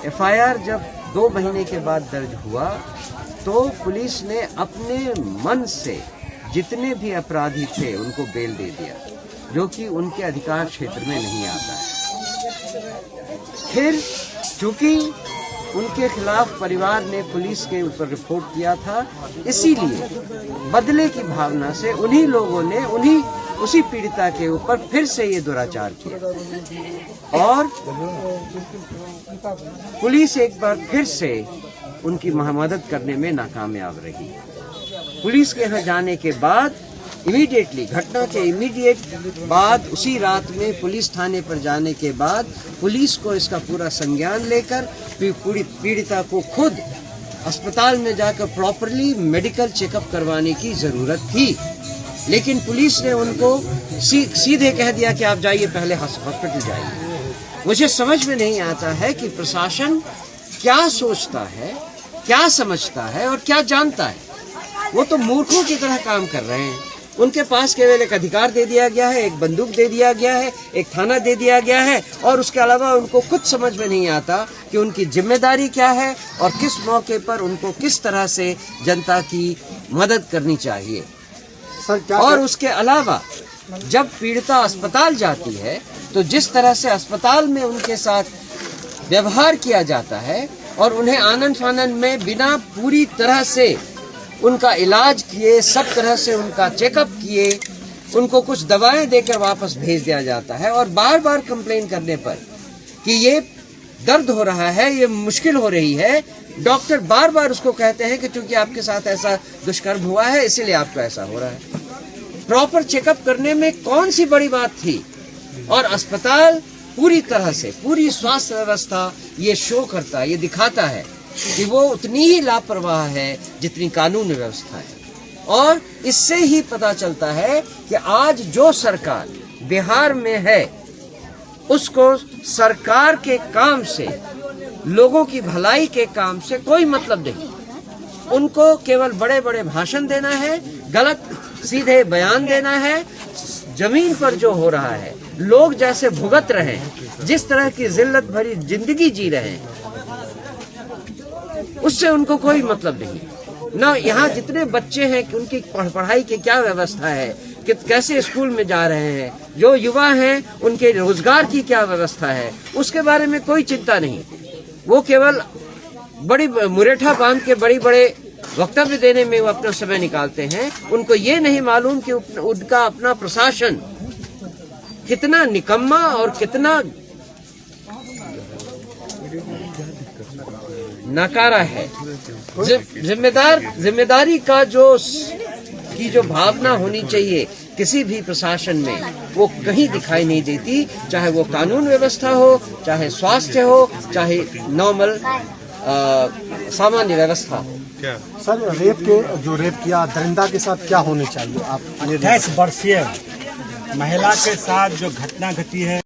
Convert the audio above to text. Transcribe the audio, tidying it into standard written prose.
FIR जब 2 महीने के बाद दर्ज हुआ तो पुलिस ने अपने मन से जितने भी अपराधी थे उनको बेल दे दिया, जो कि उनके अधिकार क्षेत्र में नहीं आता है। फिर चूंकि उनके खिलाफ परिवार ने पुलिस के ऊपर रिपोर्ट किया था, इसीलिए बदले की भावना से उन्हीं लोगों ने उसी पीड़िता के ऊपर फिर से ये दुराचार किया और पुलिस एक बार फिर से उनकी मदद करने में नाकामयाब रही। पुलिस के यहाँ जाने के बाद इमीडिएटली, घटना के इमीडिएट बाद, उसी रात में पुलिस थाने पर जाने के बाद पुलिस को इसका पूरा संज्ञान लेकर पीड़िता को खुद अस्पताल में जाकर प्रॉपरली मेडिकल चेकअप करवाने की जरूरत थी, लेकिन पुलिस ने उनको सीधे कह दिया कि आप जाइए, पहले हॉस्पिटल जाइए। मुझे समझ में नहीं आता है कि प्रशासन क्या सोचता है, क्या समझता है और क्या जानता है। वो तो मूर्खों की तरह काम कर रहे हैं। उनके पास केवल एक अधिकार दे दिया गया है, एक बंदूक दे दिया गया है, एक थाना दे दिया गया है और उसके अलावा उनको कुछ समझ में नहीं आता कि उनकी जिम्मेदारी क्या है और किस मौके पर उनको किस तरह से जनता की मदद करनी चाहिए। और उसके अलावा जब पीड़िता अस्पताल जाती है तो जिस तरह से अस्पताल में उनके साथ व्यवहार किया जाता है और उन्हें आनन फानन में बिना पूरी तरह से उनका इलाज किए, सब तरह से उनका चेकअप किए, उनको कुछ दवाएं देकर वापस भेज दिया जाता है और बार बार कंप्लेन करने पर कि ये दर्द हो रहा है, ये मुश्किल हो रही है, डॉक्टर बार बार उसको कहते हैं कि चूंकि आपके साथ ऐसा दुष्कर्म हुआ है इसीलिए आपको ऐसा हो रहा है। प्रॉपर चेकअप करने में कौन सी बड़ी बात थी? और अस्पताल पूरी तरह से, पूरी स्वास्थ्य व्यवस्था ये शो करता है, ये दिखाता है कि वो उतनी ही लापरवाह है जितनी कानून व्यवस्था है। और इससे ही पता चलता है कि आज जो सरकार बिहार में है उसको सरकार के काम से, लोगों की भलाई के काम से कोई मतलब नहीं। उनको केवल बड़े बड़े भाषण देना है, गलत सीधे बयान देना है। जमीन पर जो हो रहा है, लोग जैसे भुगत रहे हैं, जिस तरह की जिल्लत भरी जिंदगी जी रहे हैं, उससे उनको कोई मतलब नहीं। ना यहाँ जितने बच्चे हैं कि उनकी पढ़ाई की क्या व्यवस्था है, कि कैसे स्कूल में जा रहे हैं, जो युवा हैं उनके रोजगार की क्या व्यवस्था है, उसके बारे में कोई चिंता नहीं। वो केवल बड़ी मुरेठा बांध के बड़ी बड़े वक्तव्य देने में वो अपना समय निकालते हैं। उनको ये नहीं मालूम कि उनका अपना प्रशासन कितना निकम्मा और कितना नकारा है। जिम्मेदारी का जो भावना होनी चाहिए किसी भी प्रशासन में, वो कहीं दिखाई नहीं देती, चाहे वो कानून व्यवस्था हो, चाहे स्वास्थ्य हो, चाहे नॉर्मल सामान्य व्यवस्था हो। सर, रेप किया दरिंदा के साथ क्या होने चाहिए? आप 28 वर्षीय महिला के साथ जो घटना घटी है